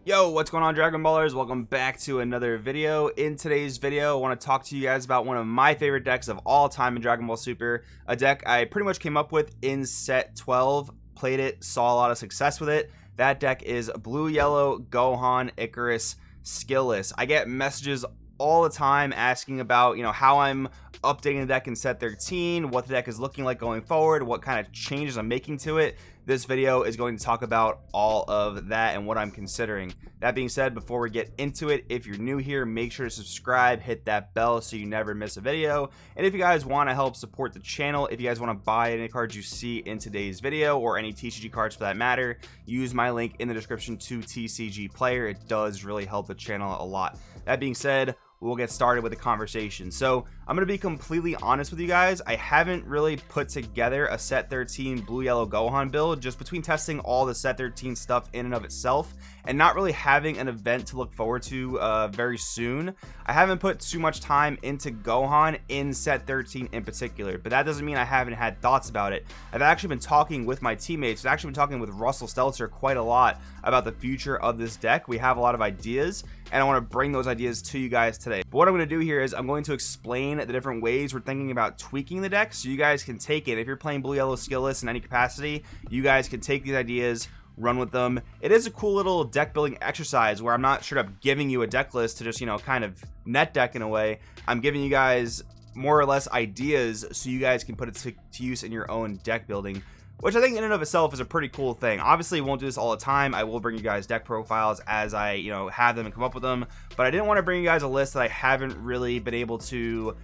Yo, what's going on, Dragon Ballers? Welcome back to another video. In today's video, I want to talk to you guys about one of my favorite decks of all time in Dragon Ball Super. A deck I pretty much came up with in set 12, played it, saw a lot of success with it. That deck is Blue-Yellow Gohan Icarus Skillless. I get messages all the time asking about, how I'm updating the deck in set 13, what the deck is looking like going forward, what kind of changes I'm making to it. This video is going to talk about all of that and what I'm considering. That being said, before we get into it, if you're new here, make sure to subscribe, hit that bell so you never miss a video. And if you guys want to help support the channel, if you guys want to buy any cards you see in today's video or any TCG cards for that matter, use my link in the description to TCG Player. It does really help the channel a lot. That being said, we'll get started with the conversation. So I'm going to be completely honest with you guys. I haven't really put together a set 13 Blue-Yellow Gohan build, just between testing all the set 13 stuff in and of itself and not really having an event to look forward to very soon. I haven't put too much time into Gohan in set 13 in particular, but that doesn't mean I haven't had thoughts about it. I've actually been talking with my teammates. I've actually been talking with Russell Stelzer quite a lot about the future of this deck. We have a lot of ideas, and I want to bring those ideas to you guys today. But what I'm going to do here is I'm going to explain the different ways we're thinking about tweaking the deck so you guys can take it. If you're playing Blue-Yellow Skillless in any capacity, you guys can take these ideas, run with them. It is a cool little deck building exercise where I'm not straight up giving you a deck list to just, kind of net deck in a way. I'm giving you guys more or less ideas so you guys can put it to use in your own deck building, which I think in and of itself is a pretty cool thing. Obviously, won't do this all the time. I will bring you guys deck profiles as I, have them and come up with them. But I didn't want to bring you guys a list that I haven't really been able to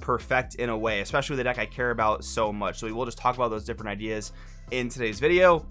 perfect in a way, especially the deck I care about so much. So we will just talk about those different ideas in today's video.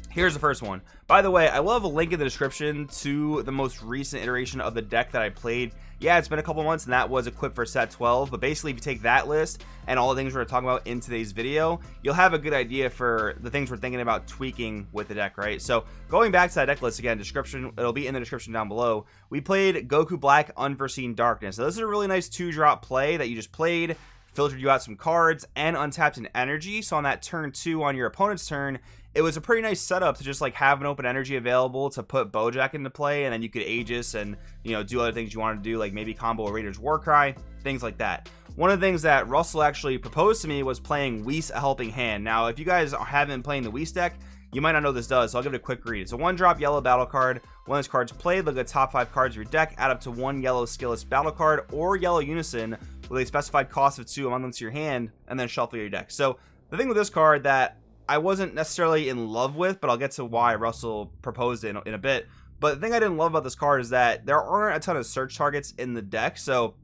Here's the first one. By the way, I will have a link in the description to the most recent iteration of the deck that I played. Yeah, it's been a couple months, and that was equipped for set 12. But basically, if you take that list and all the things we're going to talk about in today's video, you'll have a good idea for the things we're thinking about tweaking with the deck, right? So going back to that deck list again, it'll be in the description down below. We played Goku Black Unforeseen Darkness. So this is a really nice 2-drop play that you just played, filtered you out some cards, and untapped an energy. So on that turn 2 on your opponent's turn, it was a pretty nice setup to just have an open energy available to put Bojack into play, and then you could Aegis and do other things you want to do, like maybe combo a Raider's Warcry, things like that. One of the things that Russell actually proposed to me was playing Whis a Helping Hand. Now, if you guys haven't been playing the Whis deck, you might not know what this does, so I'll give it a quick read. It's a 1-drop yellow battle card. When this card's played, look at the top 5 cards of your deck, add up to 1 yellow skillless battle card or yellow unison with a specified cost of 2 among them to your hand, and then shuffle your deck. So the thing with this card that I wasn't necessarily in love with, but I'll get to why Russell proposed it in a bit. But the thing I didn't love about this card is that there aren't a ton of search targets in the deck. So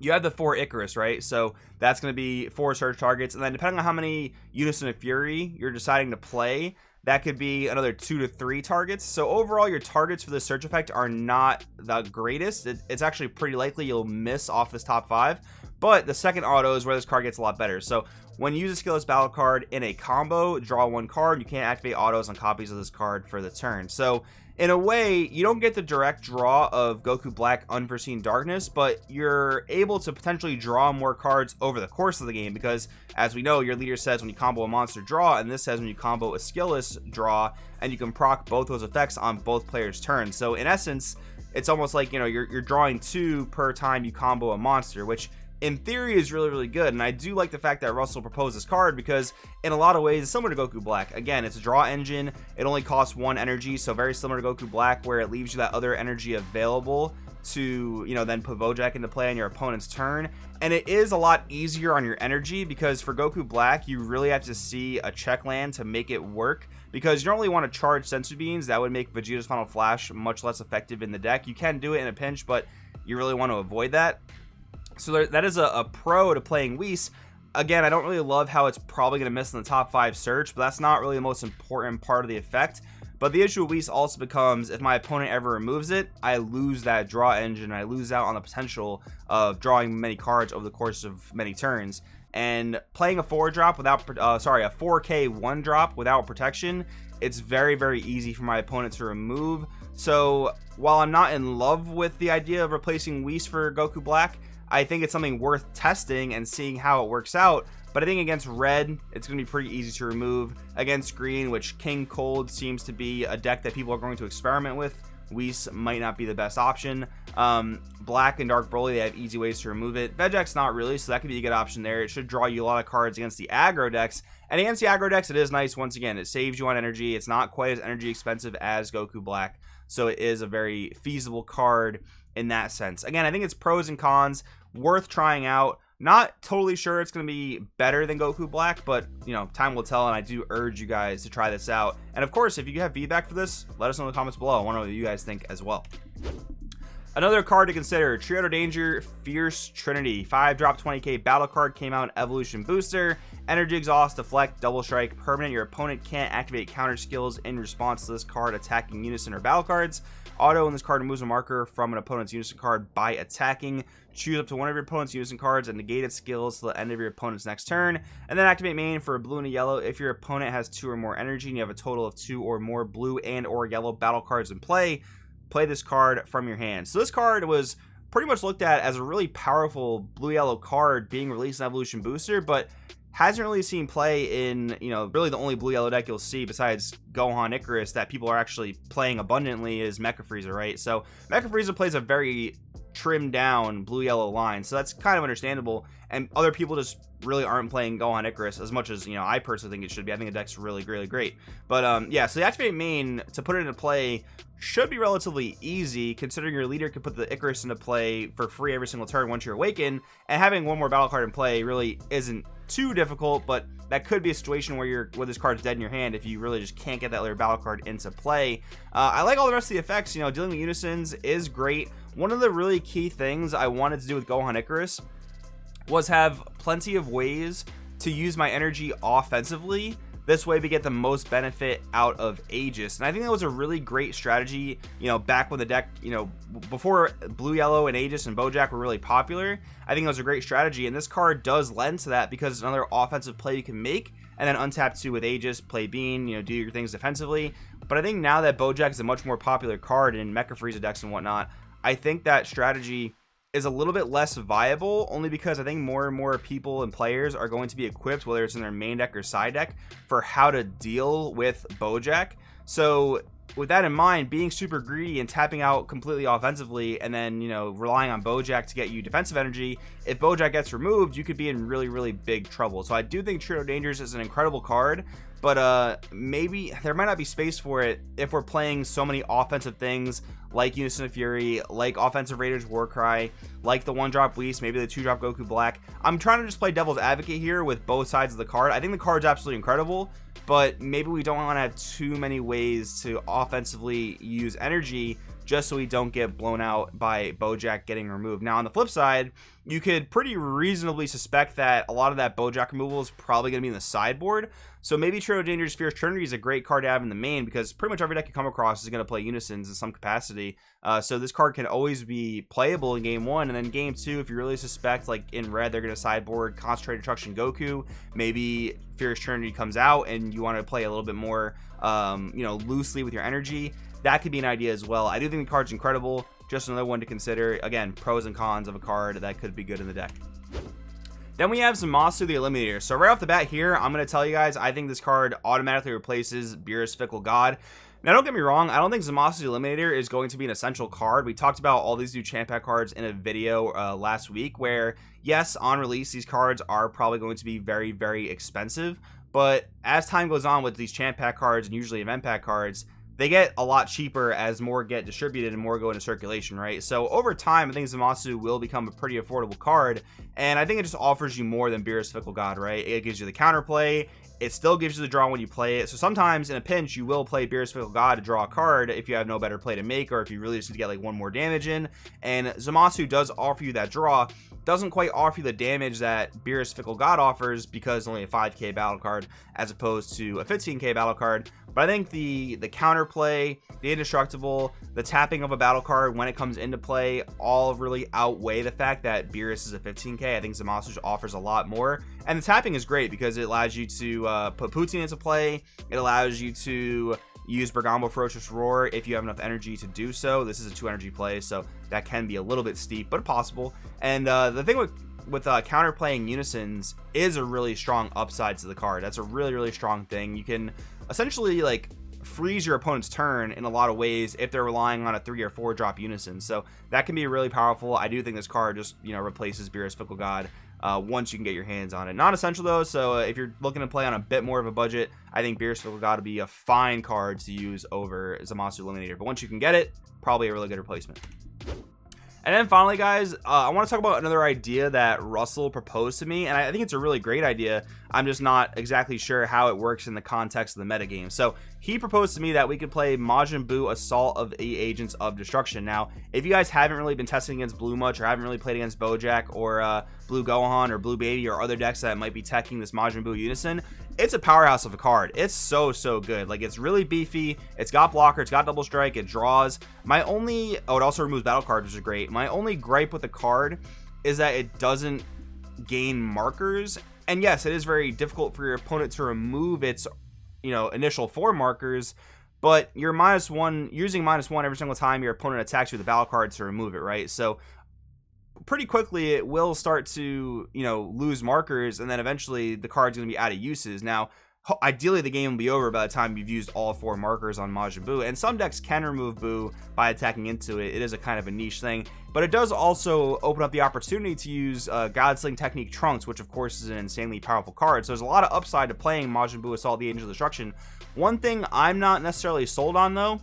you have the 4 Icarus, right? So that's going to be 4 search targets. And then depending on how many Unison of Fury you're deciding to play, that could be another 2 to 3 targets. So overall, your targets for the search effect are not the greatest. It's actually pretty likely you'll miss off this top 5. But the second auto is where this card gets a lot better. So when you use a skillless battle card in a combo, draw 1 card. You can't activate autos on copies of this card for the turn. So in a way, you don't get the direct draw of Goku Black Unforeseen Darkness, but you're able to potentially draw more cards over the course of the game because, as we know, your leader says when you combo a monster, draw, and this says when you combo a skillless, draw, and you can proc both those effects on both players' turns. So in essence, it's almost like, you're drawing 2 per time you combo a monster, which in theory is really, really good. And I do like the fact that Russell proposed this card because in a lot of ways it's similar to Goku Black. Again, it's a draw engine. It only costs 1 energy, so very similar to Goku Black, where it leaves you that other energy available to, then put Bojack into play on your opponent's turn. And it is a lot easier on your energy because for Goku Black, you really have to see a check land to make it work, because you don't really want to charge Senzu Beans. That would make Vegeta's Final Flash much less effective in the deck. You can do it in a pinch, but you really want to avoid that. So that is a pro to playing Whis. Again, I don't really love how it's probably going to miss in the top 5 search, but that's not really the most important part of the effect. But the issue with Whis also becomes if my opponent ever removes it, I lose that draw engine. I lose out on the potential of drawing many cards over the course of many turns. And playing a 4-drop without, a 4K 1-drop without protection, it's very, very easy for my opponent to remove. So while I'm not in love with the idea of replacing Whis for Goku Black, I think it's something worth testing and seeing how it works out. But I think against red, it's going to be pretty easy to remove. Against green, which King Cold seems to be a deck that people are going to experiment with Whis might not be the best option. Black and Dark Broly, they have easy ways to remove it. Vegex not really, so that could be a good option there. It should draw you a lot of cards against the aggro decks, and against the aggro decks it is nice. Once again, it saves you on energy. It's not quite as energy expensive as Goku Black, so it is a very feasible card in that sense. Again, I think it's pros and cons, worth trying out. Not totally sure it's going to be better than Goku Black, but you know, time will tell, and I do urge you guys to try this out. And of course, if you have feedback for this, let us know in the comments below. I want to know what you guys think as well. Another card to consider, Triodo Danger, Fierce Trinity. 5-drop 20k battle card, came out in Evolution Booster. Energy Exhaust, Deflect, Double Strike, permanent. Your opponent can't activate counter skills in response to this card attacking unison or battle cards. Auto, when this card removes a marker from an opponent's unison card by attacking, choose up to one of your opponent's unison cards and negate its skills to the end of your opponent's next turn, and then activate main for a blue and a yellow. If your opponent has 2 or more energy and you have a total of 2 or more blue and or yellow battle cards in play, play this card from your hand. So this card was pretty much looked at as a really powerful blue-yellow card being released in Evolution Booster, but hasn't really seen play in, you know, really the only blue-yellow deck you'll see besides Gohan Icarus that people are actually playing abundantly is Mecha Frieza, right? So Mecha Frieza plays a very trimmed down blue-yellow line, so that's kind of understandable, and other people just really aren't playing Gohan Icarus as much as, you know, I personally think it should be. I think the deck's really, really great. But yeah, so the activate main to put it into play should be relatively easy, considering your leader can put the Icarus into play for free every single turn once you're awakened, and having one more battle card in play really isn't too difficult. But that could be a situation where this card's dead in your hand if you really just can't get that later battle card into play. I like all the rest of the effects. You know, dealing with unisons is great. One of the really key things I wanted to do with Gohan Icarus was have plenty of ways to use my energy offensively. This way we get the most benefit out of Aegis, and I think that was a really great strategy, you know, back when the deck, you know, before Blue Yellow and Aegis and Bojack were really popular. I think it was a great strategy, and this card does lend to that because it's another offensive play you can make, and then untap 2 with Aegis, play Bean, you know, do your things defensively. But I think now that Bojack is a much more popular card in Mecha Frieza decks and whatnot, I think that strategy is a little bit less viable, only because I think more and more people and players are going to be equipped, whether it's in their main deck or side deck, for how to deal with Bojack. So with that in mind, being super greedy and tapping out completely offensively and then, you know, relying on Bojack to get you defensive energy, if Bojack gets removed, you could be in really, really big trouble. So I do think Triodo Danger is an incredible card, but maybe there might not be space for it if we're playing so many offensive things like Unison of Fury, like offensive Raiders Warcry, like the 1-drop Whis, maybe the 2-drop Goku Black. I'm trying to just play devil's advocate here with both sides of the card. I think the card's absolutely incredible, but maybe we don't want to have too many ways to offensively use energy just so we don't get blown out by Bojack getting removed. Now on the flip side, you could pretty reasonably suspect that a lot of that Bojack removal is probably going to be in the sideboard. So maybe Triodo Danger's Fierce Trinity is a great card to have in the main, because pretty much every deck you come across is going to play Unisons in some capacity. So this card can always be playable in game 1, and then game 2, if you really suspect, like in red, they're going to sideboard Concentrated Destruction Goku, maybe Fierce Trinity comes out and you want to play a little bit more, you know, loosely with your energy. That could be an idea as well. I do think the card's incredible. Just another one to consider. Again, pros and cons of a card that could be good in the deck. Then we have Zamasu the Eliminator. So right off the bat here, I'm going to tell you guys, I think this card automatically replaces Beerus Fickle God. Now, don't get me wrong, I don't think Zamasu the Eliminator is going to be an essential card. We talked about all these new champ pack cards in a video last week where, yes, on release, these cards are probably going to be very, very expensive. But as time goes on with these champ pack cards and usually event pack cards, they get a lot cheaper as more get distributed and more go into circulation, right? So over time, I think Zamasu will become a pretty affordable card, and I think it just offers you more than Beerus Fickle God, right? It gives you the counterplay. It still gives you the draw when you play it. So sometimes in a pinch, you will play Beerus Fickle God to draw a card if you have no better play to make, or if you really just need to get like one more damage in. And Zamasu does offer you that draw. Doesn't quite offer you the damage that Beerus Fickle God offers because it's only a 5k battle card as opposed to a 15k battle card. But I think the counterplay, the indestructible, the tapping of a battle card when it comes into play all really outweigh the fact that Beerus is a 15k. I think Zamasu offers a lot more. And the tapping is great because it allows you to put Poutine into play. It allows you to use Bergamo Ferocious Roar if you have enough energy to do so. This is a 2 energy play, so that can be a little bit steep, but possible. And the thing with counterplaying Unisons is a really strong upside to the card. That's a really, really strong thing. You can essentially like freeze your opponent's turn in a lot of ways if they're relying on a 3 or 4 drop unison. So that can be really powerful. I do think this card just, you know, replaces Beerus Fickle God once you can get your hands on it. Not essential though, so if you're looking to play on a bit more of a budget, I think Beerus Fickle God would be a fine card to use over Zamasu Eliminator. But once you can get it, probably a really good replacement. And then finally, guys, I want to talk about another idea that Russell proposed to me, and I think it's a really great idea. I'm just not exactly sure how it works in the context of the metagame. So he proposed to me that we could play Majin Buu Assault of the Agents of Destruction. Now, if you guys haven't really been testing against Blue much, or haven't really played against Bojack or Blue Gohan or Blue Baby or other decks that might be teching this Majin Buu Unison, it's a powerhouse of a card. It's so good. Like, it's really beefy. It's got blocker, it's got double strike, it draws. My only, oh, it also removes battle cards, which is great. My only gripe with the card is that it doesn't gain markers. And yes, it is very difficult for your opponent to remove its, you know, initial 4 markers, but you're -1, using -1 every single time your opponent attacks you with a battle card to remove it, right? So pretty quickly it will start to, you know, lose markers, and then eventually the card's going to be out of uses. Now, ideally the game will be over by the time you've used all 4 markers on Majin Buu, and some decks can remove Buu by attacking into it. It is a kind of a niche thing, but it does also open up the opportunity to use Godsling Technique Trunks, which of course is an insanely powerful card. So there's a lot of upside to playing Majin Buu Assault the Agents of Destruction. One thing I'm not necessarily sold on though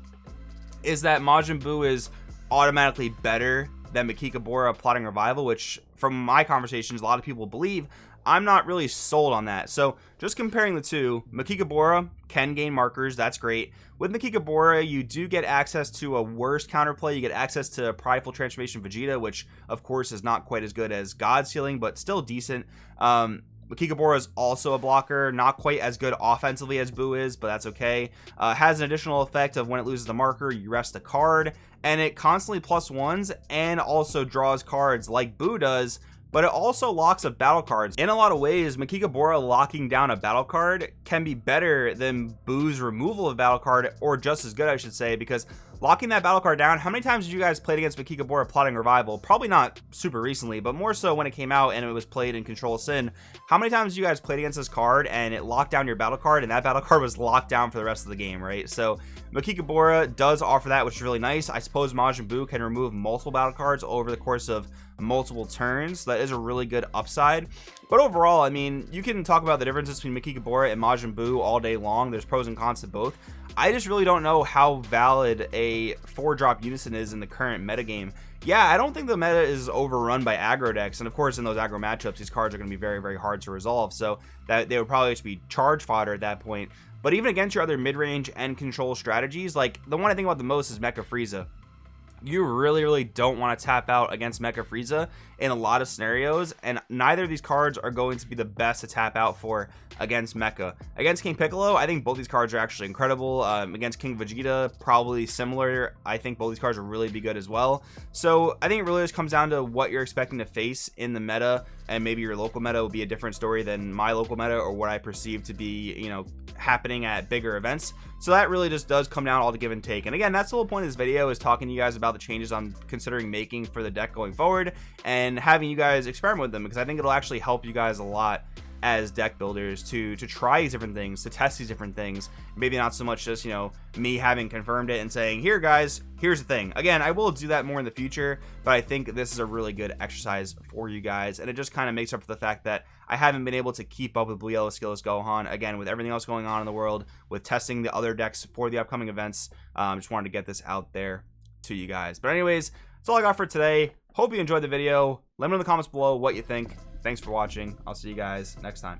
is that Majin Buu is automatically better than Makikabora Plotting Revival, which from my conversations a lot of people believe. I'm not really sold on that. So just comparing the two, Makikabora can gain markers, that's great. With Makikabora, you do get access to a worse counterplay. You get access to Prideful Transformation Vegeta, which of course is not quite as good as God Sealing, but still decent. Makikabora is also a blocker, not quite as good offensively as Buu is, but that's okay. Has an additional effect of when it loses the marker, you rest a card, and it constantly +1s and also draws cards like Buu does, but it also locks up battle cards. In a lot of ways, Makikabora locking down a battle card can be better than Buu's removal of battle card, or just as good, I should say, because locking that battle card down, how many times did you guys played against Makikabora Plotting Revival? Probably not super recently, but more so when it came out and it was played in Control Sin. How many times did you guys played against this card and it locked down your battle card, and that battle card was locked down for the rest of the game, right? So Makikabora does offer that, which is really nice. I suppose Majin Buu can remove multiple battle cards over the course of multiple turns. That is a really good upside. But overall, I mean, you can talk about the differences between Makikabora and Majin Buu all day long. There's pros and cons to both. I just really don't know how valid a 4-drop unison is in the current metagame. Yeah, I don't think the meta is overrun by aggro decks, and of course in those aggro matchups these cards are going to be very hard to resolve, so that they would probably just be charge fodder at that point. But even against your other mid-range and control strategies, like the one I think about the most is Mecha Frieza. You really don't want to tap out against Mecha Frieza in a lot of scenarios, and neither of these cards are going to be the best to tap out for against Mecha. Against King Piccolo, I think both these cards are actually incredible. Against King Vegeta, probably similar. I think both these cards will really be good as well. So I think it really just comes down to what you're expecting to face in the meta, and maybe your local meta will be a different story than my local meta, or what I perceive to be, you know, happening at bigger events. So that really just does come down all to give and take. And again, that's the whole point of this video, is talking to you guys about the changes I'm considering making for the deck going forward, and having you guys experiment with them, because I think it'll actually help you guys a lot as deck builders to try these different things, to test these different things. Maybe not so much just, you know, me having confirmed it and saying, here guys, here's the thing. Again, I will do that more in the future, but I think this is a really good exercise for you guys, and it just kind of makes up for the fact that I haven't been able to keep up with Blue Yellow Skillless Gohan, again, with everything else going on in the world, with testing the other decks for the upcoming events. Just wanted to get this out there to you guys. But anyways, that's all I got for today. Hope you enjoyed the video. Let me know in the comments below what you think. Thanks for watching. I'll see you guys next time.